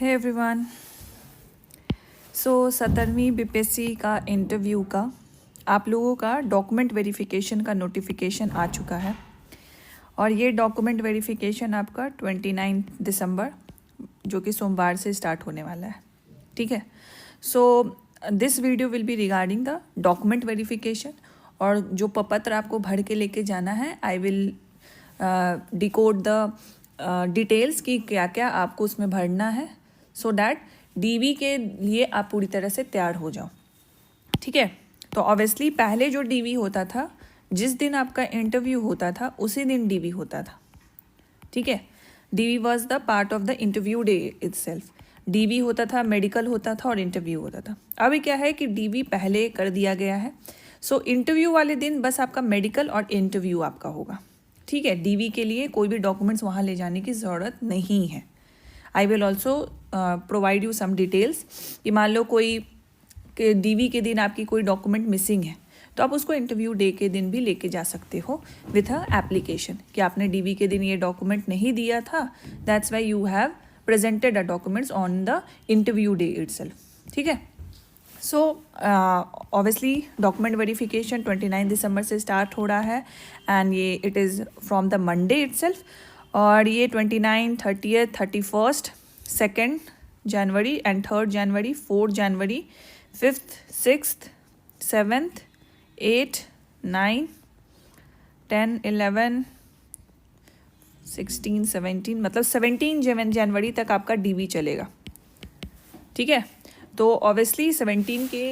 हे everyone. So 17वीं BPSC का interview का आप लोगों का डॉक्यूमेंट वेरिफिकेशन का नोटिफिकेशन आ चुका है और ये डॉक्यूमेंट वेरिफिकेशन आपका 29 दिसंबर जो कि सोमवार से स्टार्ट होने वाला है। ठीक है। So this video will be regarding the document verification और जो प्रपत्र आपको भर के लेके जाना है। I will decode the details कि क्या क्या आपको उसमें भरना है सो दैट डीवी के लिए आप पूरी तरह से तैयार हो जाओ। ठीक है। तो ऑब्वियसली पहले जो डीवी होता था, जिस दिन आपका इंटरव्यू होता था उसी दिन डीवी होता था। ठीक है। DV was the part of the interview day itself. DV होता था, मेडिकल होता था और इंटरव्यू होता था। अभी क्या है कि डीवी पहले कर दिया गया है। सो इंटरव्यू वाले दिन बस आपका मेडिकल और इंटरव्यू आपका होगा। ठीक है। डीवी के लिए कोई भी डॉक्यूमेंट्स वहाँ ले जाने की ज़रूरत नहीं है। I will also provide you some details कि मान लो कोई डीवी के दिन आपकी कोई डॉक्यूमेंट मिसिंग है तो आप उसको इंटरव्यू डे के दिन भी लेके जा सकते हो विथ अ एप्लीकेशन कि आपने डीवी के दिन ये डॉक्यूमेंट नहीं दिया था, that's why you have presented a documents on the interview day itself. ठीक है। सो ऑब्वियसली डॉक्यूमेंट वेरिफिकेशन 29 दिसंबर से स्टार्ट हो रहा है एंड ये it is from the Monday itself और ये 29, 30th, 31st, 2nd January and 3rd January, 4th January, 5th, 6th, 7th, 8th, 9, 10, 11, 16, 17 मतलब 17 जनवरी तक आपका डीवी चलेगा। ठीक है। तो ऑब्वियसली 17 के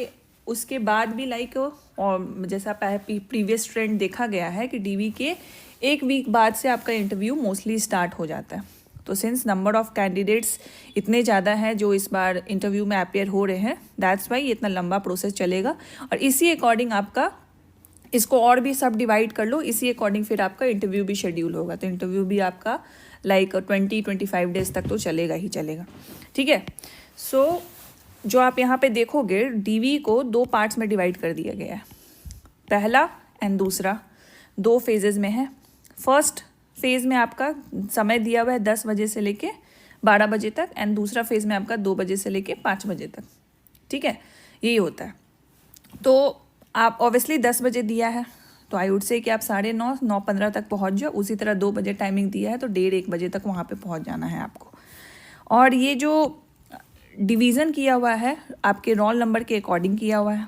उसके बाद भी लाइक और जैसा प्रीवियस ट्रेंड देखा गया है कि डीवी के एक वीक बाद से आपका इंटरव्यू मोस्टली स्टार्ट हो जाता है। तो सिंस नंबर ऑफ कैंडिडेट्स इतने ज़्यादा हैं जो इस बार इंटरव्यू में अपेयर हो रहे हैं, दैट्स वाई इतना लंबा प्रोसेस चलेगा और इसी अकॉर्डिंग आपका इसको और भी सब डिवाइड कर लो, इसी अकॉर्डिंग फिर आपका इंटरव्यू भी शेड्यूल होगा। तो इंटरव्यू भी आपका लाइक 20-25 डेज तक तो चलेगा ही चलेगा। ठीक है। सो जो आप यहाँ पे देखोगे डीवी को 2 पार्ट्स में डिवाइड कर दिया गया है। पहला एंड दूसरा 2 फेजेस में है। फर्स्ट फेज़ में आपका समय दिया हुआ है 10 बजे से लेके 12 बजे तक एंड दूसरा फेज़ में आपका 2 बजे से लेके 5 बजे तक। ठीक है। यही होता है। तो आप ऑब्वियसली 10 बजे दिया है तो आई वुड से कि आप 9:30, 9:15 तक पहुँच जाओ। उसी तरह 2 बजे टाइमिंग दिया है तो 1:30 बजे तक वहाँ पे पहुँच जाना है आपको। और ये जो डिवीज़न किया हुआ है आपके रोल नंबर के अकॉर्डिंग किया हुआ है।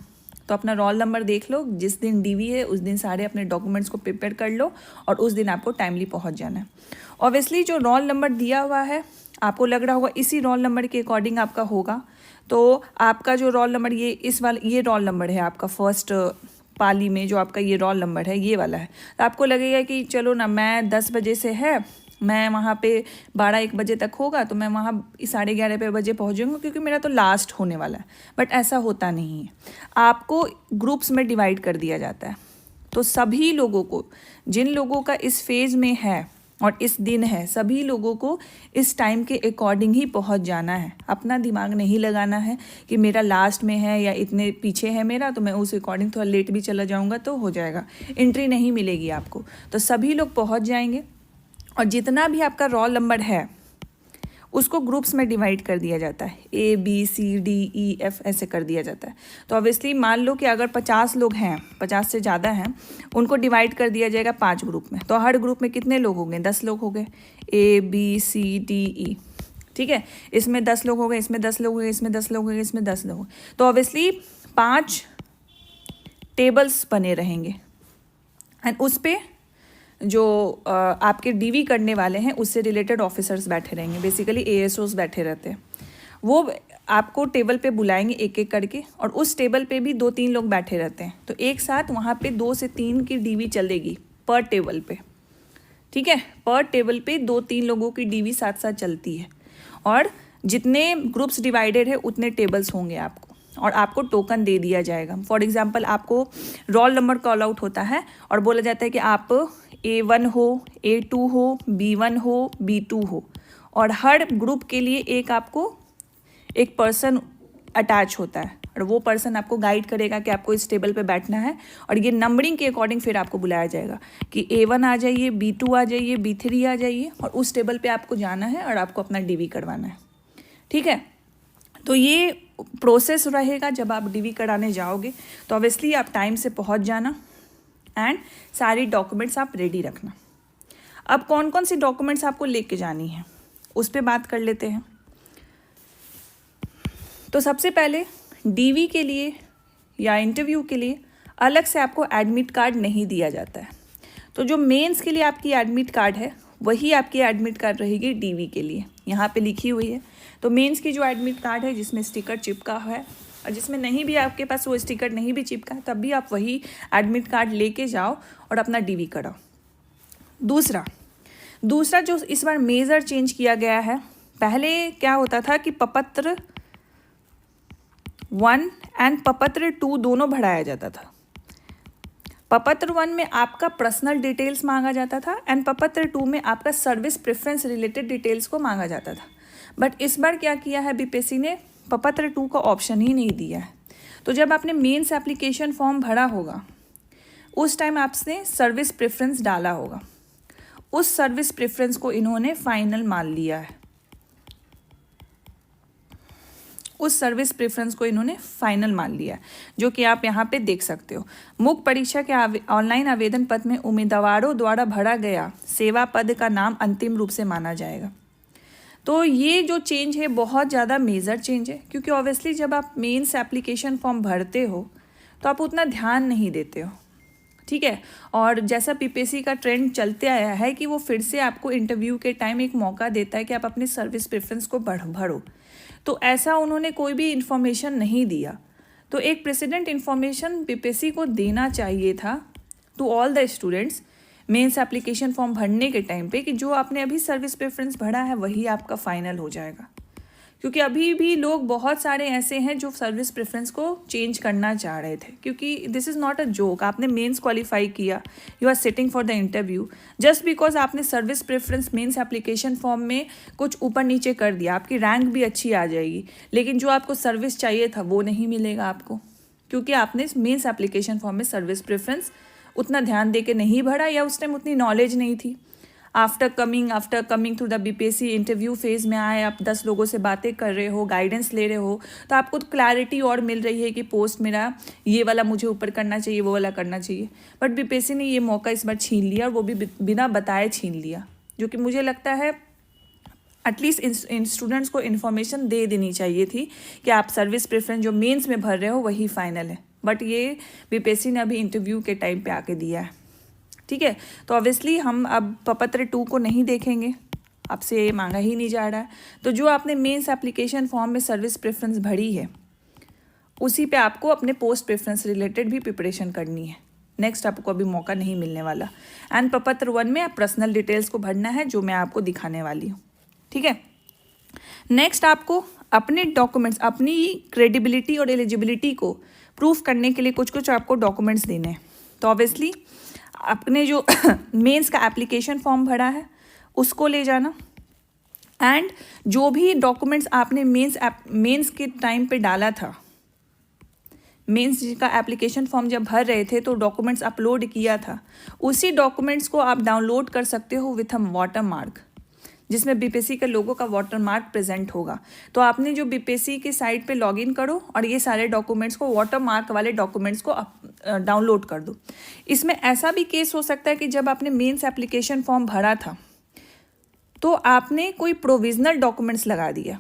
तो अपना रोल नंबर देख लो, जिस दिन डीवी है उस दिन सारे अपने डॉक्यूमेंट्स को प्रिपेयर कर लो और उस दिन आपको टाइमली पहुंच जाना है। ऑब्वियसली जो रोल नंबर दिया हुआ है आपको लग रहा होगा इसी रोल नंबर के अकॉर्डिंग आपका होगा। तो आपका जो रोल नंबर ये रोल नंबर है आपका फर्स्ट पाली में जो आपका ये रोल नंबर है ये वाला है। तो आपको लगेगा कि चलो ना मैं 10 बजे से है, मैं वहाँ पे 12-1 बजे तक होगा तो मैं वहाँ 11:30 बजे पहुँचूँगा क्योंकि मेरा तो लास्ट होने वाला है। बट ऐसा होता नहीं है। आपको ग्रुप्स में डिवाइड कर दिया जाता है। तो सभी लोगों को, जिन लोगों का इस फेज़ में है और इस दिन है, सभी लोगों को इस टाइम के अकॉर्डिंग ही पहुंच जाना है। अपना दिमाग नहीं लगाना है कि मेरा लास्ट में है या इतने पीछे है मेरा तो मैं उस अकॉर्डिंग थोड़ा लेट भी चला जाऊंगा तो हो जाएगा, एंट्री नहीं मिलेगी आपको। तो सभी लोग पहुंच जाएंगे और जितना भी आपका रोल नंबर है उसको ग्रुप्स में डिवाइड कर दिया जाता है। A, B, C, D, E, F ऐसे कर दिया जाता है। तो ऑब्वियसली मान लो कि अगर 50 लोग हैं, 50 से ज़्यादा हैं, उनको डिवाइड कर दिया जाएगा 5 ग्रुप में। तो हर ग्रुप में कितने लोग होंगे? 10 लोग हो गए। A, B, C, D, E। ठीक है। इसमें 10 लोग हो गए, इसमें 10 लोग हो गए, इसमें 10 लोग हो गए, इसमें 10 लोग हो गए। तो ऑब्वियसली 5 टेबल्स बने रहेंगे एंड उस पर जो आपके डीवी करने वाले हैं उससे रिलेटेड ऑफिसर्स बैठे रहेंगे। बेसिकली ASOs बैठे रहते हैं। वो आपको टेबल पे बुलाएंगे एक एक करके और उस टेबल पे भी 2-3 लोग बैठे रहते हैं। तो एक साथ वहाँ पे 2 से 3 की डीवी चलेगी पर टेबल पे। ठीक है। पर टेबल पे 2-3 लोगों की डीवी साथ साथ चलती है और जितने ग्रुप्स डिवाइडेड है उतने टेबल्स होंगे आपको और आपको टोकन दे दिया जाएगा। फॉर एग्जाम्पल आपको रोल नंबर कॉल आउट होता है और बोला जाता है कि आप A1 हो, A2 हो, B1 हो, B2 हो और हर ग्रुप के लिए एक आपको एक पर्सन अटैच होता है और वो पर्सन आपको गाइड करेगा कि आपको इस टेबल पे बैठना है और ये नंबरिंग के अकॉर्डिंग फिर आपको बुलाया जाएगा कि A1 आ जाइए, B2 आ जाइए, B3 आ जाइए और उस टेबल पे आपको जाना है और आपको अपना डीवी करवाना है। ठीक है। तो ये प्रोसेस रहेगा जब आप डीवी कराने जाओगे, तो ऑब्वियसली आप टाइम से पहुंच जाना एंड सारी डॉक्यूमेंट्स आप रेडी रखना। अब कौन कौन सी डॉक्यूमेंट्स आपको लेके जानी है उस पर बात कर लेते हैं। तो सबसे पहले डीवी के लिए या इंटरव्यू के लिए अलग से आपको एडमिट कार्ड नहीं दिया जाता है। तो जो मेंस के लिए आपकी एडमिट कार्ड है वही आपकी एडमिट कार्ड रहेगी डीवी के लिए, यहाँ पे लिखी हुई है। तो मेंस की जो एडमिट कार्ड है जिसमें स्टिकर चिपका है, और जिसमें नहीं भी आपके पास वो स्टिकर नहीं भी चिपका है, तब भी आप वही एडमिट कार्ड लेके जाओ और अपना डीवी कराओ। दूसरा जो इस बार मेजर चेंज किया गया है, पहले क्या होता था कि प्रपत्र 1 एंड प्रपत्र 2 दोनों बढ़ाया जाता था। प्रपत्र 1 में आपका पर्सनल डिटेल्स मांगा जाता था एंड प्रपत्र 2 में आपका सर्विस प्रेफरेंस रिलेटेड डिटेल्स को मांगा जाता था। बट इस बार क्या किया है, बीपीएससी ने प्रपत्र 2 का ऑप्शन ही नहीं दिया है। तो जब आपने मेंस एप्लीकेशन फॉर्म भरा होगा उस टाइम आपने सर्विस प्रेफरेंस डाला होगा, उस सर्विस प्रेफरेंस को इन्होंने फाइनल मान लिया है। उस सर्विस प्रेफरेंस को इन्होंने फाइनल मान लिया है, जो कि आप यहाँ पे देख सकते हो। मुख्य परीक्षा के ऑनलाइन आवेदन पत्र में उम्मीदवारों द्वारा भरा गया सेवा पद का नाम अंतिम रूप से माना जाएगा। तो ये जो चेंज है बहुत ज़्यादा मेजर चेंज है, क्योंकि ऑब्वियसली जब आप मेंस एप्लीकेशन फॉर्म भरते हो तो आप उतना ध्यान नहीं देते हो, ठीक है। और जैसा पीपीएससी का ट्रेंड चलते आया है कि वो फिर से आपको इंटरव्यू के टाइम एक मौका देता है कि आप अपने सर्विस प्रेफरेंस को भरो, तो ऐसा उन्होंने कोई भी इन्फॉर्मेशन नहीं दिया। तो एक प्रेसिडेंट इन्फॉर्मेशन पीपीएससी को देना चाहिए था to all the students mains application form भरने के टाइम पे, कि जो आपने अभी सर्विस प्रेफरेंस भरा है वही आपका फाइनल हो जाएगा। क्योंकि अभी भी लोग बहुत सारे ऐसे हैं जो सर्विस प्रेफरेंस को चेंज करना चाह रहे थे, क्योंकि this is not a joke. आपने मेंस क्वालिफाई किया, you are sitting for the interview, just because आपने service preference mains application form में कुछ ऊपर नीचे कर दिया, आपकी रैंक भी अच्छी आ जाएगी, लेकिन जो आपको सर्विस चाहिए था वो नहीं मिलेगा आपको, क्योंकि आपने मेंस एप्लीकेशन फॉर्म में सर्विस प्रेफरेंस उतना ध्यान दे के नहीं भरा, या उस टाइम उतनी नॉलेज नहीं थी। After coming through the BPSC interview phase में आए, आप 10 लोगों से बातें कर रहे हो, गाइडेंस ले रहे हो, तो आपको तो क्लैरिटी और मिल रही है कि पोस्ट मेरा ये वाला मुझे ऊपर करना चाहिए, वो वाला करना चाहिए। बट बीपीएससी ने ये मौका इस बार छीन लिया, और वो भी बिना बताए छीन लिया, जो कि मुझे लगता है एटलीस्ट इन स्टूडेंट्स को इन्फॉर्मेशन दे देनी चाहिए थी कि आप सर्विस प्रेफरेंस जो मेंस में भर रहे हो वही फाइनल है। बट ये बीपीएससी ने अभी इंटरव्यू के टाइम पे आके दिया है, ठीक है। तो ऑब्वियसली हम अब प्रपत्र 2 को नहीं देखेंगे, आपसे मांगा ही नहीं जा रहा है। तो जो आपने मेंस एप्लीकेशन फॉर्म में सर्विस प्रेफरेंस भरी है उसी पे आपको अपने पोस्ट प्रेफरेंस रिलेटेड भी प्रिपरेशन करनी है। नेक्स्ट आपको अभी मौका नहीं मिलने वाला। एंड प्रपत्र 1 में आप पर्सनल डिटेल्स को भरना है, जो मैं आपको दिखाने वाली हूँ, ठीक है। नेक्स्ट आपको अपने डॉक्यूमेंट्स, अपनी क्रेडिबिलिटी और एलिजिबिलिटी को प्रूफ करने के लिए कुछ कुछ आपको डॉक्यूमेंट्स देने हैं। तो ऑब्वियसली आपने जो मेंस का एप्लीकेशन फॉर्म भरा है उसको ले जाना, एंड जो भी डॉक्यूमेंट्स आपने मेंस के टाइम पे डाला था, मेंस का एप्लीकेशन फॉर्म जब भर रहे थे तो डॉक्यूमेंट्स अपलोड किया था, उसी डॉक्यूमेंट्स को आप डाउनलोड कर सकते हो विथ अ वाटरमार्क, जिसमें बीपीएससी के लोगों का वाटरमार्क प्रेजेंट होगा। तो आपने जो बीपीएससी की साइट पे लॉगिन करो और ये सारे डॉक्यूमेंट्स को, वाटरमार्क वाले डॉक्यूमेंट्स को डाउनलोड कर दो। इसमें ऐसा भी केस हो सकता है कि जब आपने मेंस एप्लीकेशन फॉर्म भरा था तो आपने कोई प्रोविजनल डॉक्यूमेंट्स लगा दिया,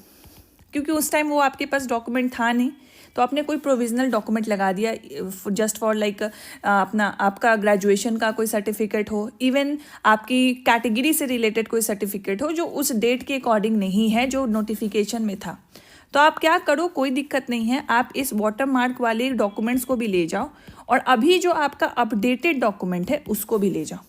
क्योंकि उस टाइम वो आपके पास डॉक्यूमेंट था नहीं, तो आपने कोई प्रोविजनल डॉक्यूमेंट लगा दिया जस्ट फॉर लाइक आपका ग्रेजुएशन का कोई सर्टिफिकेट हो, इवन आपकी कैटेगरी से रिलेटेड कोई सर्टिफिकेट हो जो उस डेट के अकॉर्डिंग नहीं है जो नोटिफिकेशन में था। तो आप क्या करो, कोई दिक्कत नहीं है, आप इस वाटरमार्क वाले डॉक्यूमेंट्स को भी ले जाओ और अभी जो आपका अपडेटेड डॉक्यूमेंट है उसको भी ले जाओ,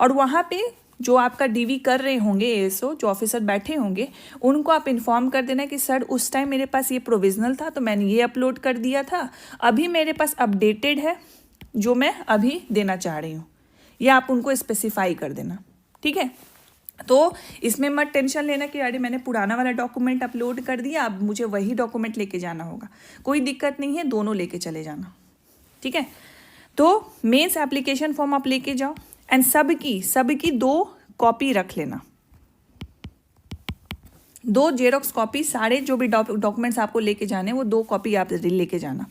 और वहाँ पे जो आपका डीवी कर रहे होंगे एएसओ, जो ऑफिसर बैठे होंगे, उनको आप इन्फॉर्म कर देना कि सर उस टाइम मेरे पास ये प्रोविजनल था तो मैंने ये अपलोड कर दिया था, अभी मेरे पास अपडेटेड है जो मैं अभी देना चाह रही हूँ, या आप उनको स्पेसिफाई कर देना, ठीक है। तो इसमें मत टेंशन लेना कि अरे मैंने पुराना वाला डॉक्यूमेंट अपलोड कर दिया, अब मुझे वही डॉक्यूमेंट लेके जाना होगा। कोई दिक्कत नहीं है, दोनों लेके चले जाना, ठीक है। तो मेंस एप्लीकेशन फॉर्म आप लेके जाओ एंड सबकी 2 कॉपी रख लेना, 2 जेरोक्स कॉपी, सारे जो भी डॉक्यूमेंट्स आपको लेके जाने वो 2 कॉपी आप लेके जाना।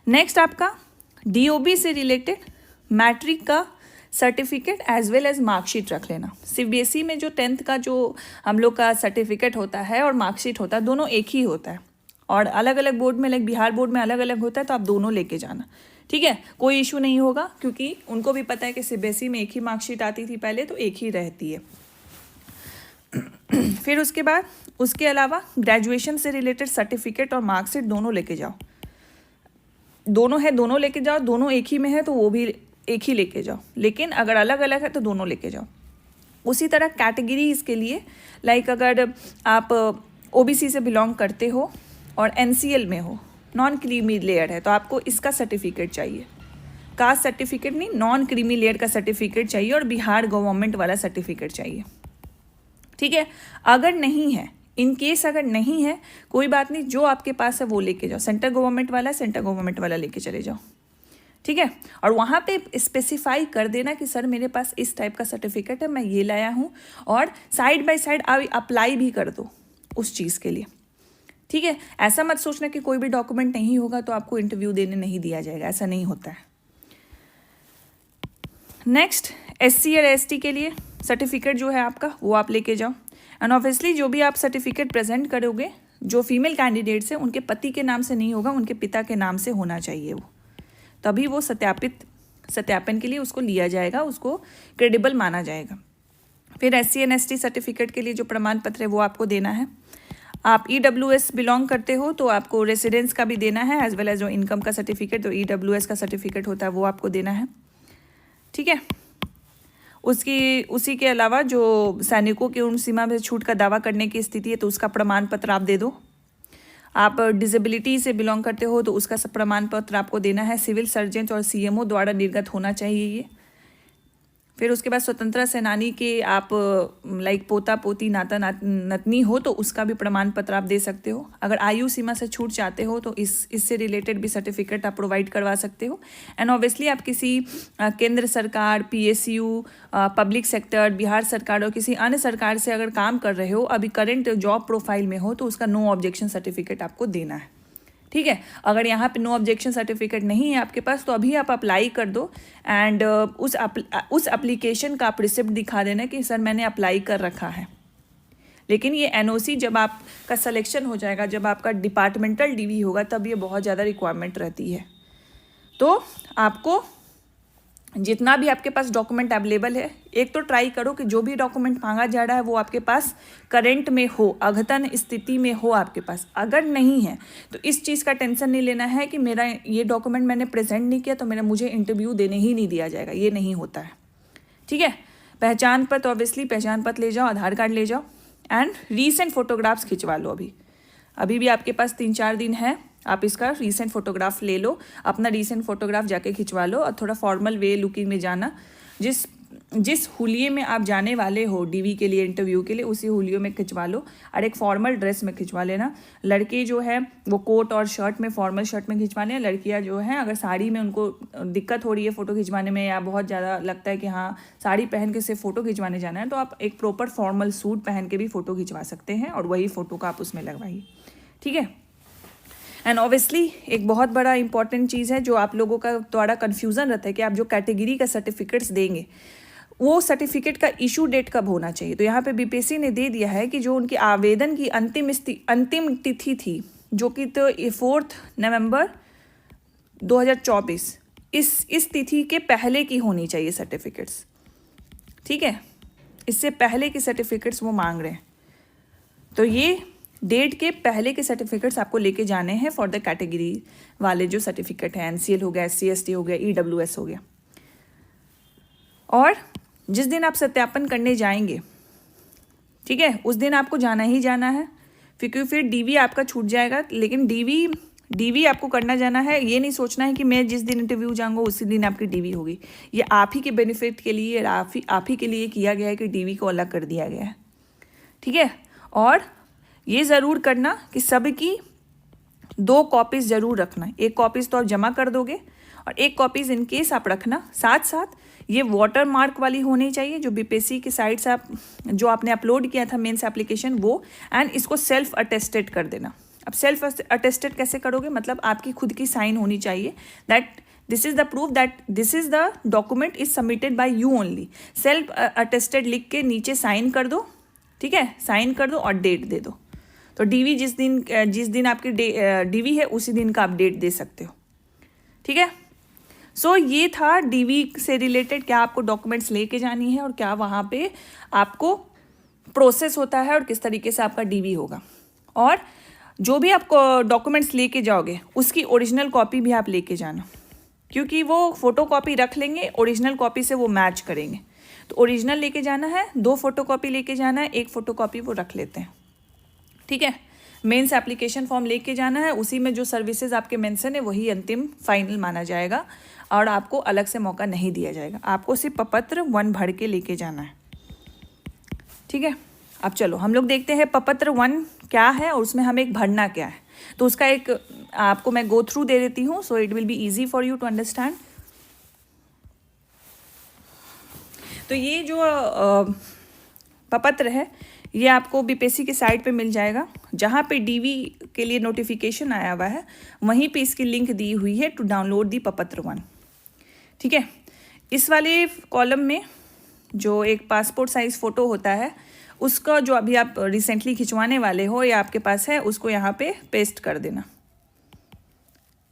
नेक्स्ट आपका DOB से रिलेटेड मैट्रिक का certificate as well as marksheet रख लेना। CBSE में जो 10th का जो हम लोग का सर्टिफिकेट होता है और मार्कशीट होता है, दोनों एक ही होता है, और अलग अलग बोर्ड में, लाइक बिहार बोर्ड में अलग अलग होता है, तो आप दोनों लेके जाना, ठीक है। कोई इशू नहीं होगा, क्योंकि उनको भी पता है कि CBSE में एक ही मार्कशीट आती थी पहले, तो एक ही रहती है। फिर उसके बाद उसके अलावा ग्रेजुएशन से रिलेटेड सर्टिफिकेट और मार्कशीट दोनों लेके जाओ। दोनों है, दोनों लेके जाओ, दोनों एक ही में है तो वो भी एक ही लेके जाओ, लेकिन अगर अलग अलग है तो दोनों लेके जाओ। उसी तरह कैटेगरीज के लिए, लाइक अगर आप OBC से बिलोंग करते हो और NCL में हो, नॉन क्रीमी लेयर है, तो आपको इसका सर्टिफिकेट चाहिए। कास्ट सर्टिफिकेट नहीं, नॉन क्रीमी लेयर का सर्टिफिकेट चाहिए और बिहार गवर्नमेंट वाला सर्टिफिकेट चाहिए, ठीक है। अगर नहीं है, इन केस अगर नहीं है, कोई बात नहीं, जो आपके पास है वो लेके जाओ। सेंट्रल गवर्नमेंट वाला लेके चले जाओ, ठीक है। और वहाँ पे स्पेसिफाई कर देना कि सर मेरे पास इस टाइप का सर्टिफिकेट है, मैं ये लाया हूँ, और साइड बाय साइड अप्लाई भी कर दो उस चीज़ के लिए, ठीक है। ऐसा मत सोचना कि कोई भी डॉक्यूमेंट नहीं होगा तो आपको इंटरव्यू देने नहीं दिया जाएगा, ऐसा नहीं होता है। नेक्स्ट SC और ST के लिए सर्टिफिकेट जो है आपका, वो आप लेके जाओ। एंड ऑब्वियसली जो भी आप सर्टिफिकेट प्रेजेंट करोगे, जो फीमेल कैंडिडेट्स हैं उनके पति के नाम से नहीं होगा, उनके पिता के नाम से होना चाहिए, वो तभी वो सत्यापन के लिए उसको लिया जाएगा, उसको क्रेडिबल माना जाएगा। फिर SC एंड ST सर्टिफिकेट के लिए जो प्रमाण पत्र है वो आपको देना है। आप EWS बिलोंग करते हो तो आपको रेसिडेंस का भी देना है, एज वेल एज जो इनकम का सर्टिफिकेट, तो EWS का सर्टिफिकेट होता है वो आपको देना है, ठीक है। उसी के अलावा जो सैनिकों की उम्र सीमा में छूट का दावा करने की स्थिति है तो उसका प्रमाण पत्र आप दे दो। आप डिसेबिलिटी से बिलोंग करते हो तो उसका सब प्रमाण पत्र आपको देना है। सिविल सर्जन और CMO द्वारा निर्गत होना चाहिए ये। फिर उसके बाद स्वतंत्रता सेनानी के आप लाइक पोता पोती नाता नतनी हो तो उसका भी प्रमाण पत्र आप दे सकते हो। अगर आयु सीमा से छूट चाहते हो तो इससे रिलेटेड भी सर्टिफिकेट आप प्रोवाइड करवा सकते हो। एंड ऑब्वियसली आप किसी केंद्र सरकार, PSU, पब्लिक सेक्टर, बिहार सरकार और किसी अन्य सरकार से अगर काम कर रहे हो, अभी करंट जॉब प्रोफाइल में हो, तो उसका नो ऑब्जेक्शन सर्टिफिकेट आपको देना है, ठीक है। अगर यहाँ पे नो ऑब्जेक्शन सर्टिफिकेट नहीं है आपके पास तो अभी आप अप्लाई कर दो एंड उस एप्लीकेशन का आप रिसिप्ट दिखा देना कि सर मैंने अप्लाई कर रखा है। लेकिन ये NOC जब आपका सिलेक्शन हो जाएगा, जब आपका डिपार्टमेंटल DV होगा, तब ये बहुत ज़्यादा रिक्वायरमेंट रहती है। तो आपको जितना भी आपके पास डॉक्यूमेंट अवेलेबल है, एक तो ट्राई करो कि जो भी डॉक्यूमेंट मांगा जा रहा है वो आपके पास करंट में हो, अद्यतन स्थिति में हो आपके पास। अगर नहीं है तो इस चीज़ का टेंशन नहीं लेना है कि मेरा ये डॉक्यूमेंट मैंने प्रेजेंट नहीं किया तो मुझे इंटरव्यू देने ही नहीं दिया जाएगा, ये नहीं होता है, ठीक है। पहचान पत्र, ऑब्वियसली पहचान पत्र ले जाओ, आधार कार्ड ले जाओ एंड रीसेंट फोटोग्राफ्स खिंचवा लो। अभी भी आपके पास 3-4 दिन है, आप इसका रीसेंट फोटोग्राफ ले लो, अपना रीसेंट फोटोग्राफ जाके खिंचवा लो और थोड़ा फॉर्मल वे लुकिंग में जाना। जिस हुलिये में आप जाने वाले हो DV के लिए, इंटरव्यू के लिए, उसी हुलिये में खिंचवा लो और एक फॉर्मल ड्रेस में खिंचवा लेना। लड़के जो है वो कोट और शर्ट में, फॉर्मल शर्ट में खिंचवा लें। लड़कियां जो हैं अगर साड़ी में उनको दिक्कत हो रही है फ़ोटो खिंचवाने में, या बहुत ज़्यादा लगता है कि हाँ साड़ी पहन के सिर्फ फ़ोटो खिंचवाने जाना है, तो आप एक प्रॉपर फॉर्मल सूट पहन के भी फ़ोटो खिंचवा सकते हैं और वही फ़ोटो का आप उसमें लगवाइए, ठीक है। एंड ऑब्वियसली एक बहुत बड़ा इंपॉर्टेंट चीज़ है जो आप लोगों का द्वारा कन्फ्यूज़न रहता है कि आप जो कैटेगरी का सर्टिफिकेट्स देंगे वो सर्टिफिकेट का इशू डेट कब होना चाहिए। तो यहाँ पे BPSC ने दे दिया है कि जो उनके आवेदन की अंतिम तिथि थी, जो कि तो 4 नवंबर 2024, इस तिथि के पहले की होनी चाहिए सर्टिफिकेट्स, ठीक है। इससे पहले की सर्टिफिकेट्स वो मांग रहे हैं, तो ये डेट के पहले के सर्टिफिकेट्स आपको लेके जाने हैं फॉर द कैटेगरी वाले जो सर्टिफिकेट हैं। NCL हो गया, SC ST हो गया, EWS हो गया। और जिस दिन आप सत्यापन करने जाएंगे, ठीक है, उस दिन आपको जाना ही जाना है, क्योंकि फिर DV आपका छूट जाएगा। लेकिन DV आपको करना जाना है, ये नहीं सोचना है कि मैं जिस दिन इंटरव्यू जाऊंगा उसी दिन आपकी DV होगी। ये आप ही के बेनिफिट के लिए, आप ही के लिए किया गया है कि DV को अलग कर दिया गया है, ठीक है। और ये ज़रूर करना कि सबकी 2 कॉपीज़ ज़रूर रखना। एक कॉपीज़ तो आप जमा कर दोगे और एक कॉपीज इन केस आप रखना। साथ साथ ये वाटर मार्क वाली होनी चाहिए जो बीपीएससी की साइट से आप जो आपने अपलोड किया था मेंस एप्लीकेशन वो, एंड इसको सेल्फ अटेस्टेड कर देना। अब सेल्फ अटेस्टेड कैसे करोगे, मतलब आपकी खुद की साइन होनी चाहिए that this is the proof that this is the document is submitted by you only. Self attested लिख के नीचे साइन कर दो, ठीक है, साइन कर दो और डेट दे दो। तो डीवी जिस दिन आपकी डीवी है उसी दिन का आप डेट दे सकते हो, ठीक है। सो ये था डीवी से रिलेटेड, क्या आपको डॉक्यूमेंट्स लेके जानी है और क्या वहाँ पे आपको प्रोसेस होता है और किस तरीके से आपका डीवी होगा। और जो भी आप डॉक्यूमेंट्स लेके जाओगे उसकी ओरिजिनल कॉपी भी आप लेके जाना, क्योंकि वो फोटो कॉपी रख लेंगे, ओरिजिनल कॉपी से वो मैच करेंगे। तो ओरिजिनल लेके जाना है, 2 फोटो कॉपी लेके जाना है, 1 फोटो कॉपी वो रख लेते हैं, ठीक है। मेंस एप्लीकेशन फॉर्म लेके जाना है, उसी में जो सर्विसेज आपके मेंशन है वही अंतिम फाइनल माना जाएगा और आपको अलग से मौका नहीं दिया जाएगा। आपको सिर्फ प्रपत्र 1 भर के लेके जाना है, ठीक है। अब चलो हम लोग देखते हैं प्रपत्र 1 क्या है और उसमें हमें एक भरना क्या है। तो उसका एक आपको मैं गो थ्रू दे देती हूँ, so it will be easy for you to understand. तो ये जो प्रपत्र है ये आपको बीपीएससी की साइट पे मिल जाएगा, जहाँ पे डीवी के लिए नोटिफिकेशन आया हुआ है वहीं पे इसकी लिंक दी हुई है टू डाउनलोड दी प्रपत्र 1, ठीक है। इस वाले कॉलम में जो एक पासपोर्ट साइज फ़ोटो होता है उसका जो अभी आप रिसेंटली खिंचवाने वाले हो या आपके पास है उसको यहाँ पे पेस्ट कर देना,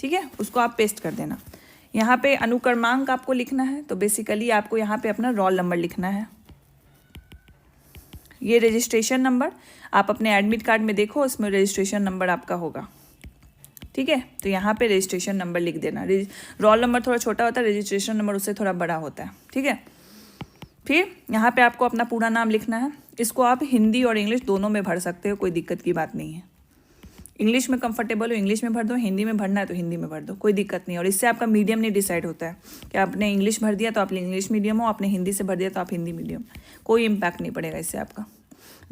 ठीक है, उसको आप पेस्ट कर देना। यहाँ पे अनुक्रमांक आपको लिखना है, तो बेसिकली आपको यहाँ पे अपना रोल नंबर लिखना है। ये रजिस्ट्रेशन नंबर आप अपने एडमिट कार्ड में देखो, उसमें रजिस्ट्रेशन नंबर आपका होगा, ठीक है। तो यहाँ पे रजिस्ट्रेशन नंबर लिख देना। रोल नंबर थोड़ा छोटा होता है, रजिस्ट्रेशन नंबर उससे थोड़ा बड़ा होता है, ठीक है। फिर यहाँ पे आपको अपना पूरा नाम लिखना है। इसको आप हिंदी और इंग्लिश दोनों में भर सकते हो, कोई दिक्कत की बात नहीं है। इंग्लिश में कंफर्टेबल हो इंग्लिश में भर दो, हिंदी में भरना है तो हिंदी में भर दो, कोई दिक्कत नहीं। और इससे आपका मीडियम नहीं डिसाइड होता है कि आपने इंग्लिश भर दिया तो आप इंग्लिश मीडियम हो, आपने हिंदी से भर दिया तो आप हिंदी मीडियम, कोई इम्पैक्ट नहीं पड़ेगा इससे आपका।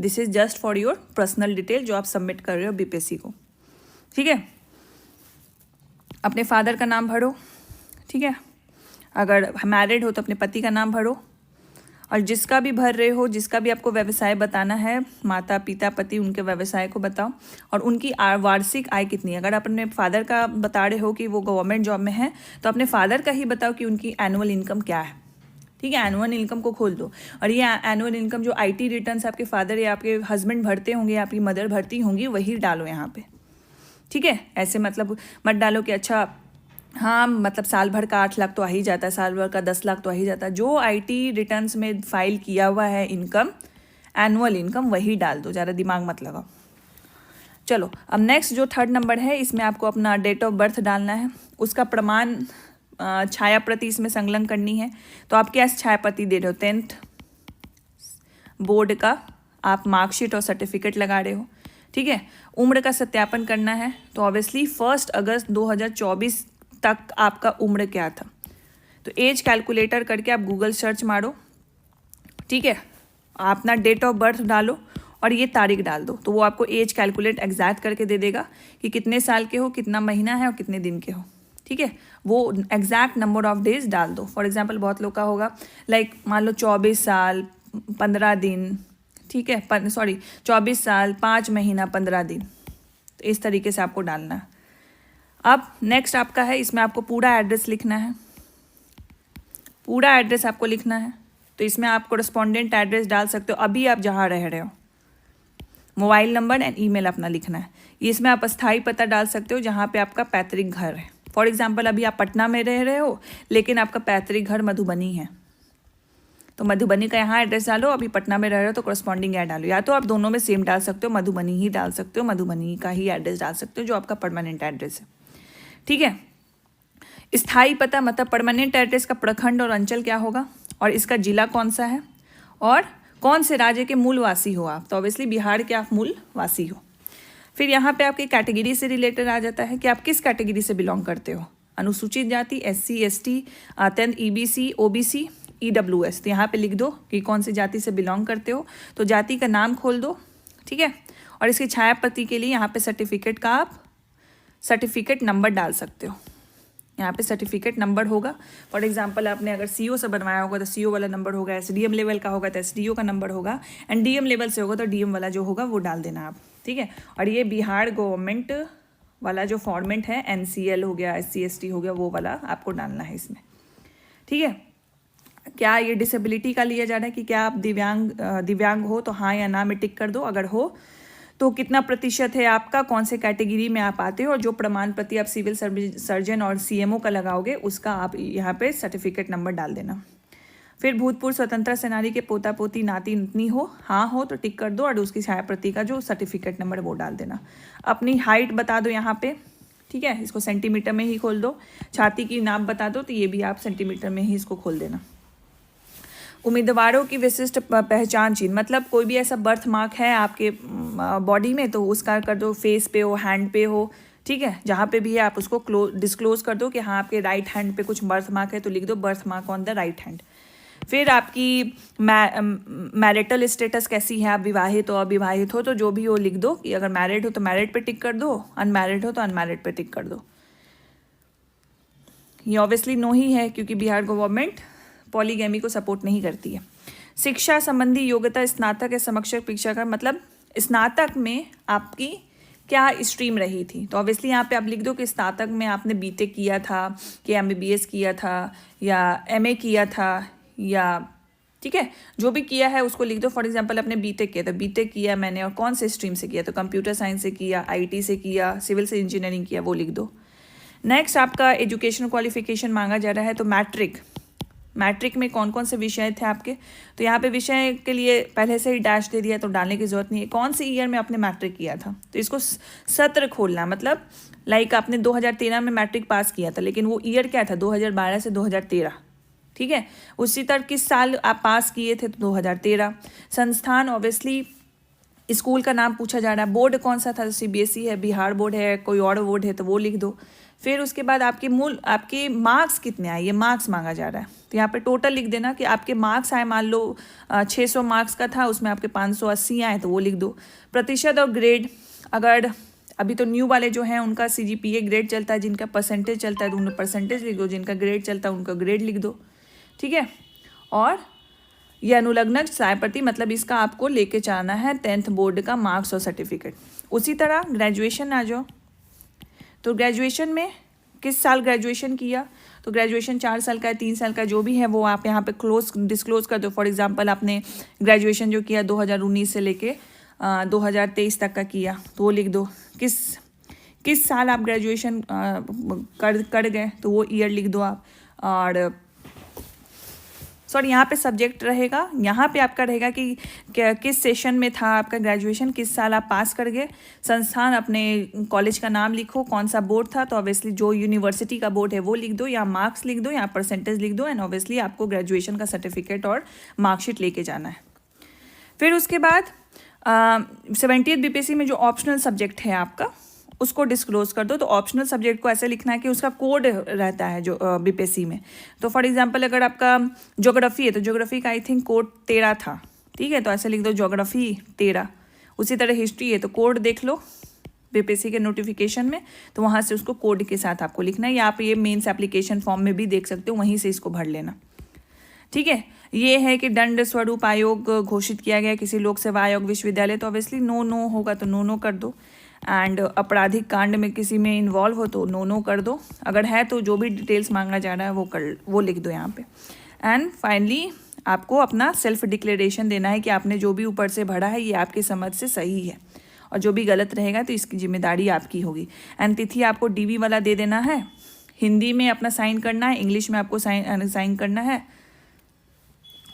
This is just for your personal detail जो आप सबमिट कर रहे हो बीपीएससी को, ठीक है। अपने फादर का नाम भरो, ठीक है। अगर मैरिड हो तो अपने पति का नाम भरो, और जिसका भी भर रहे हो, जिसका भी आपको व्यवसाय बताना है, माता पिता पति उनके व्यवसाय को बताओ और उनकी वार्षिक आय कितनी है। अगर आप अपने फादर का बता रहे हो कि वो गवर्नमेंट जॉब में है तो अपने फादर का ही बताओ कि उनकी एनुअल इनकम क्या है, ठीक है। एनुअल इनकम को खोल दो, और ये एनुअल इनकम जो आईटी रिटर्न्स आपके फादर या आपके हस्बैंड भरते होंगे या आपकी मदर भरती होंगी वही डालो यहाँ पे, ठीक है। ऐसे मतलब मत डालो कि अच्छा हाँ मतलब साल भर का 8 लाख तो आ ही जाता है, साल भर का 10 लाख तो आ ही जाता है। जो आईटी रिटर्न्स में फाइल किया हुआ है इनकम, एनुअल इनकम, वही डाल दो, ज़्यादा दिमाग मत लगाओ। चलो अब नेक्स्ट जो 3rd नंबर है, इसमें आपको अपना डेट ऑफ बर्थ डालना है। उसका प्रमाण छाया प्रति इसमें संलग्न करनी है। तो आप क्या छाया प्रति दे रहे हो, 10th बोर्ड का आप मार्कशीट और सर्टिफिकेट लगा रहे हो, ठीक है। उम्र का सत्यापन करना है, तो ऑब्वियसली 1 अगस्त 2024 तक आपका उम्र क्या था। तो एज कैलकुलेटर करके आप गूगल सर्च मारो, ठीक है, अपना डेट ऑफ बर्थ डालो और ये तारीख डाल दो, तो वो आपको एज कैलकुलेट एग्जैक्ट करके दे देगा कि कितने साल के हो, कितना महीना है और कितने दिन के हो, ठीक है। वो एग्जैक्ट नंबर ऑफ डेज डाल दो। फॉर एग्जांपल बहुत लोग का होगा लाइक मान लो 24 साल 15 दिन, ठीक है, 24 साल 5 महीना 15 दिन, तो इस तरीके से आपको डालना है। अब नेक्स्ट आपका है, इसमें आपको पूरा एड्रेस लिखना है, पूरा एड्रेस आपको लिखना है। तो इसमें आप कोरेस्पोंडेंट एड्रेस डाल सकते हो, अभी आप जहाँ रह रहे हो, मोबाइल नंबर एंड ईमेल अपना लिखना है। इसमें आप अस्थाई पता डाल सकते हो जहाँ पे आपका पैतृक घर है। फॉर एग्जांपल अभी आप पटना में रह रहे हो लेकिन आपका पैतृक घर मधुबनी है, तो मधुबनी का यहाँ एड्रेस डालो। अभी पटना में रह रहे हो तो कोरेस्पोंडिंग ऐड डालो, या तो आप दोनों में सेम डाल सकते हो, मधुबनी ही डाल सकते हो, मधुबनी का ही एड्रेस डाल सकते हो जो आपका परमानेंट एड्रेस है, ठीक है। स्थायी पता मतलब परमानेंट एड्रेस का प्रखंड और अंचल क्या होगा, और इसका जिला कौन सा है, और कौन से राज्य के मूल वासी हो आप, तो ऑब्वियसली बिहार के आप मूल वासी हो। फिर यहाँ पे आपकी कैटेगरी से रिलेटेड आ जाता है कि आप किस कैटेगरी से बिलोंग करते हो, अनुसूचित जाति, SC ST, अत्यंत EBC OBC EWS। तो यहाँ पे लिख दो कि कौन सी जाति से बिलोंग करते हो, तो जाति का नाम खोल दो, ठीक है। और इसकी छाया प्रति के लिए यहाँ पे सर्टिफिकेट का आप सर्टिफिकेट नंबर डाल सकते हो, यहाँ पे सर्टिफिकेट नंबर होगा। फॉर एग्जांपल आपने अगर सीओ से बनवाया होगा तो सीओ वाला नंबर होगा, एसडीएम लेवल का होगा तो एसडीओ का नंबर होगा, एंड डीएम लेवल से होगा तो डीएम वाला जो होगा वो डाल देना आप, ठीक है। और ये बिहार गवर्नमेंट वाला जो फॉर्मेट है, एनसीएल हो गया, एससी एसटी हो गया, वो वाला आपको डालना है इसमें, ठीक है। क्या ये डिसेबिलिटी का लिया जा रहा है कि क्या आप दिव्यांग हो तो हाँ या ना में टिक कर दो, अगर हो तो कितना प्रतिशत है आपका, कौन से कैटेगरी में आप आते हो, और जो प्रमाण पत्र आप सिविल सर्जन और सीएमओ का लगाओगे उसका आप यहाँ पे सर्टिफिकेट नंबर डाल देना। फिर भूतपूर्व स्वतंत्रता सेनानी के पोता पोती नाती नतनी हो, हाँ हो तो टिक कर दो, और उसकी छाया प्रति का जो सर्टिफिकेट नंबर है वो डाल देना। अपनी हाइट बता दो यहाँ पे, ठीक है, इसको सेंटीमीटर में ही खोल दो। छाती की नाप बता दो तो ये भी आप सेंटीमीटर में ही इसको खोल देना। उम्मीदवारों की विशिष्ट पहचान चिन्ह, मतलब कोई भी ऐसा बर्थ मार्क है आपके बॉडी में तो उसका कर दो, फेस पे हो, हैंड पे हो, ठीक है, जहाँ पे भी है आप उसको डिस्क्लोज कर दो कि हाँ आपके राइट हैंड पे कुछ बर्थ मार्क है तो लिख दो birth mark on the right hand. फिर आपकी मैरिटल स्टेटस कैसी है, आप विवाहित हो अविवाहित हो तो जो भी हो लिख दो, कि अगर मैरिड हो तो मैरिड पे टिक कर दो, अनमैरिड हो तो अनमैरिड पे टिक कर दो। ये ऑब्वियसली नो ही है क्योंकि बिहार गवर्नमेंट पॉलीगैमी को सपोर्ट नहीं करती है। शिक्षा संबंधी योग्यता स्नातक या समकक्ष परीक्षा का मतलब स्नातक में आपकी क्या स्ट्रीम रही थी, तो ऑब्वियसली यहाँ पे आप लिख दो कि स्नातक में आपने बीटेक किया था कि एमबीबीएस किया था या एमए किया था, या ठीक है जो भी किया है उसको लिख दो। फॉर एग्जांपल आपने बीटेक किया तो बीटेक किया मैंने, और कौन से स्ट्रीम से किया, तो कंप्यूटर साइंस से किया, आईटी से किया, सिविल से इंजीनियरिंग किया, वो लिख दो। नेक्स्ट आपका एजुकेशन क्वालिफिकेशन मांगा जा रहा है, तो मैट्रिक में कौन कौन से विषय थे आपके, तो यहाँ पे विषय के लिए पहले से ही डैश दे दिया तो डालने की ज़रूरत नहीं है। कौन से ईयर में आपने मैट्रिक किया था, तो इसको सत्र खोलना, मतलब लाइक आपने 2013 में मैट्रिक पास किया था लेकिन वो ईयर क्या था 2012 से 2013, ठीक है। उसी तरह किस साल आप पास किए थे तो 2013। संस्थान ऑब्वियसली स्कूल का नाम पूछा जा रहा है, बोर्ड कौन सा था, सीबीएसई है, बिहार बोर्ड है, कोई और बोर्ड है तो वो लिख दो। फिर उसके बाद आपके मार्क्स कितने आए, ये मार्क्स मांगा जा रहा है, तो यहाँ पे टोटल लिख देना कि आपके मार्क्स आए, मान लो 600 मार्क्स का था उसमें आपके 580 आए तो वो लिख दो। प्रतिशत और ग्रेड, अगर अभी तो न्यू वाले जो हैं उनका सीजीपीए ग्रेड चलता है, जिनका परसेंटेज चलता है तो उनका परसेंटेज लिख दो, जिनका ग्रेड चलता है उनका ग्रेड लिख दो, ठीक है। और ये अनुलग्नक छायाप्रति, मतलब इसका आपको लेके जाना है 10th बोर्ड का मार्क्स और सर्टिफिकेट। उसी तरह ग्रेजुएशन आ जाओ, तो ग्रेजुएशन में किस साल ग्रेजुएशन किया, तो ग्रेजुएशन 4 साल का है, 3 साल का, जो भी है वो आप यहाँ पे डिस्क्लोज कर दो। फॉर एग्जांपल आपने ग्रेजुएशन जो किया 2019 से लेके 2023 तक का किया तो वो लिख दो। किस साल आप ग्रेजुएशन कर गए तो वो ईयर लिख दो आप। और सॉरी यहाँ पे सब्जेक्ट रहेगा, यहाँ पे आपका रहेगा कि किस सेशन में था आपका ग्रेजुएशन, किस साल आप पास कर गए। संस्थान अपने कॉलेज का नाम लिखो, कौन सा बोर्ड था, तो ऑब्वियसली जो यूनिवर्सिटी का बोर्ड है वो लिख दो, या मार्क्स लिख दो, या परसेंटेज लिख दो, एंड ऑब्वियसली आपको ग्रेजुएशन का सर्टिफिकेट और मार्कशीट लेके जाना है। फिर उसके बाद 70th बीपीएससी में जो ऑप्शनल सब्जेक्ट है आपका उसको डिस्क्लोज कर दो। तो ऑप्शनल सब्जेक्ट को ऐसे लिखना है कि उसका कोड रहता है जो बीपीएससी में। तो फॉर एग्जांपल अगर आपका ज्योग्राफी है तो ज्योग्राफी का आई थिंक कोड 13 था, ठीक है, तो ऐसे लिख दो ज्योग्राफी 13। उसी तरह हिस्ट्री है तो कोड देख लो बीपीएससी के नोटिफिकेशन में, तो वहाँ से उसको कोड के साथ आपको लिखना है, या आप ये मेंस एप्लीकेशन फॉर्म में भी देख सकते हो, वहीं से इसको भर लेना, ठीक है। ये है कि दंड स्वरूप आयोग घोषित किया गया किसी लोक सेवा आयोग विश्वविद्यालय, तो ऑब्वियसली नो होगा तो नो कर दो। एंड आपराधिक कांड में किसी में इन्वॉल्व हो तो नो कर दो, अगर है तो जो भी डिटेल्स मांगा जा रहा है वो लिख दो यहाँ पे। एंड फाइनली आपको अपना सेल्फ डिक्लेरेशन देना है कि आपने जो भी ऊपर से भरा है ये आपकी समझ से सही है, और जो भी गलत रहेगा तो इसकी जिम्मेदारी आपकी होगी। एंड तिथि आपको डीवी वाला दे देना है, हिंदी में अपना साइन करना है, इंग्लिश में आपको साइन करना है,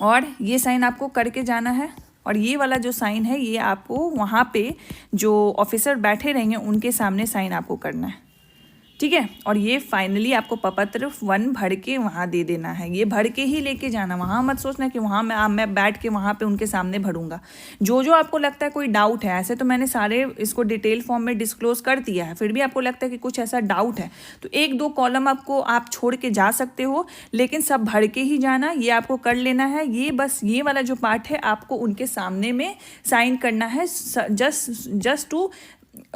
और ये साइन आपको करके जाना है। और ये वाला जो साइन है ये आपको वहाँ पे जो ऑफिसर बैठे रहेंगे उनके सामने साइन आपको करना है, ठीक है। और ये फाइनली आपको प्रपत्र 1 भर के वहाँ दे देना है, ये भर के ही लेके जाना, वहाँ मत सोचना कि वहाँ मैं बैठ के वहाँ पे उनके सामने भरूंगा। जो आपको लगता है कोई डाउट है, ऐसे तो मैंने सारे इसको डिटेल फॉर्म में डिस्क्लोज कर दिया है, फिर भी आपको लगता है कि कुछ ऐसा डाउट है तो 1-2 कॉलम आपको आप छोड़ के जा सकते हो, लेकिन सब भर के ही जाना, ये आपको कर लेना है। ये बस ये वाला जो पार्ट है आपको उनके सामने में साइन करना है, जस्ट टू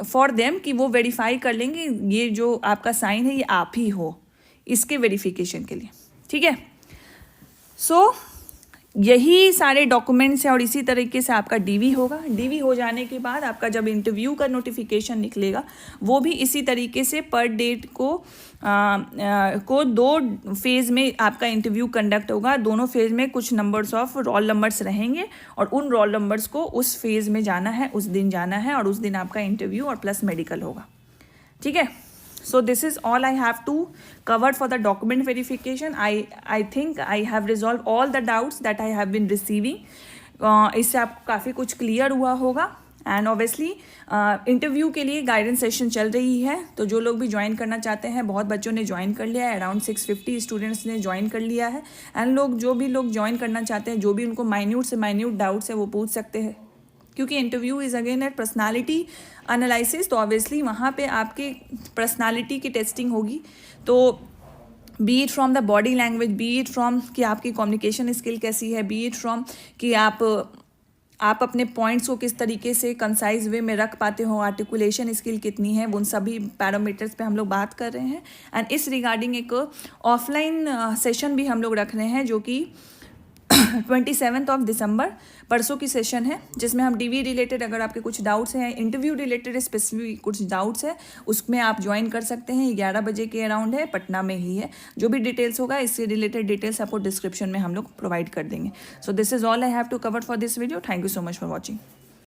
फॉर देम कि वो वेरीफाई कर लेंगे ये जो आपका साइन है ये आप ही हो, इसके वेरिफिकेशन के लिए, ठीक है। सो यही सारे डॉक्यूमेंट्स हैं और इसी तरीके से आपका डीवी होगा। डीवी हो जाने के बाद आपका जब इंटरव्यू का नोटिफिकेशन निकलेगा वो भी इसी तरीके से पर डेट को 2 फेज़ में आपका इंटरव्यू कंडक्ट होगा। दोनों फेज़ में कुछ नंबर्स ऑफ रोल नंबर्स रहेंगे और उन रोल नंबर्स को उस फेज़ में जाना है, उस दिन जाना है और उस दिन आपका इंटरव्यू और प्लस मेडिकल होगा, ठीक है। So this is all I have to cover for the document verification. I think I have resolved all the doubts that I have been receiving. इससे आपको काफ़ी कुछ क्लियर हुआ होगा। एंड ऑब्वियसली इंटरव्यू के लिए गाइडेंस सेशन चल रही है, तो जो लोग भी ज्वाइन करना चाहते हैं, बहुत बच्चों ने ज्वाइन कर लिया है, अराउंड 650 स्टूडेंट्स ने ज्वाइन कर लिया है। एंड जो भी लोग ज्वाइन करना चाहते हैं, जो भी उनको माइन्यूट से माइन्यूट डाउट्स है वो पूछ सकते हैं, क्योंकि interview is again at personality analysis, तो ऑब्वियसली वहाँ पे आपके पर्सनालिटी की टेस्टिंग होगी। तो be it from the body language, be it from कि आपकी कम्युनिकेशन स्किल कैसी है, बी इट फ्रॉम कि आप अपने पॉइंट्स को किस तरीके से कंसाइज वे में रख पाते हो, आर्टिकुलेशन स्किल कितनी है, उन सभी पैरामीटर्स पे हम लोग बात कर रहे हैं। एंड इस रिगार्डिंग एक ऑफलाइन सेशन भी हम लोग रख रहे हैं, जो कि 27 दिसंबर परसों की सेशन है, जिसमें हम डीवी रिलेटेड अगर आपके कुछ डाउट्स हैं, इंटरव्यू रिलेटेड स्पेसिफिक कुछ डाउट्स है, उसमें आप ज्वाइन कर सकते हैं। 11 बजे के अराउंड है, पटना में ही है। जो भी डिटेल्स होगा इससे रिलेटेड डिटेल्स आपको डिस्क्रिप्शन में हम लोग प्रोवाइड कर देंगे। So this is all I have to cover for this video. Thank you so much for watching.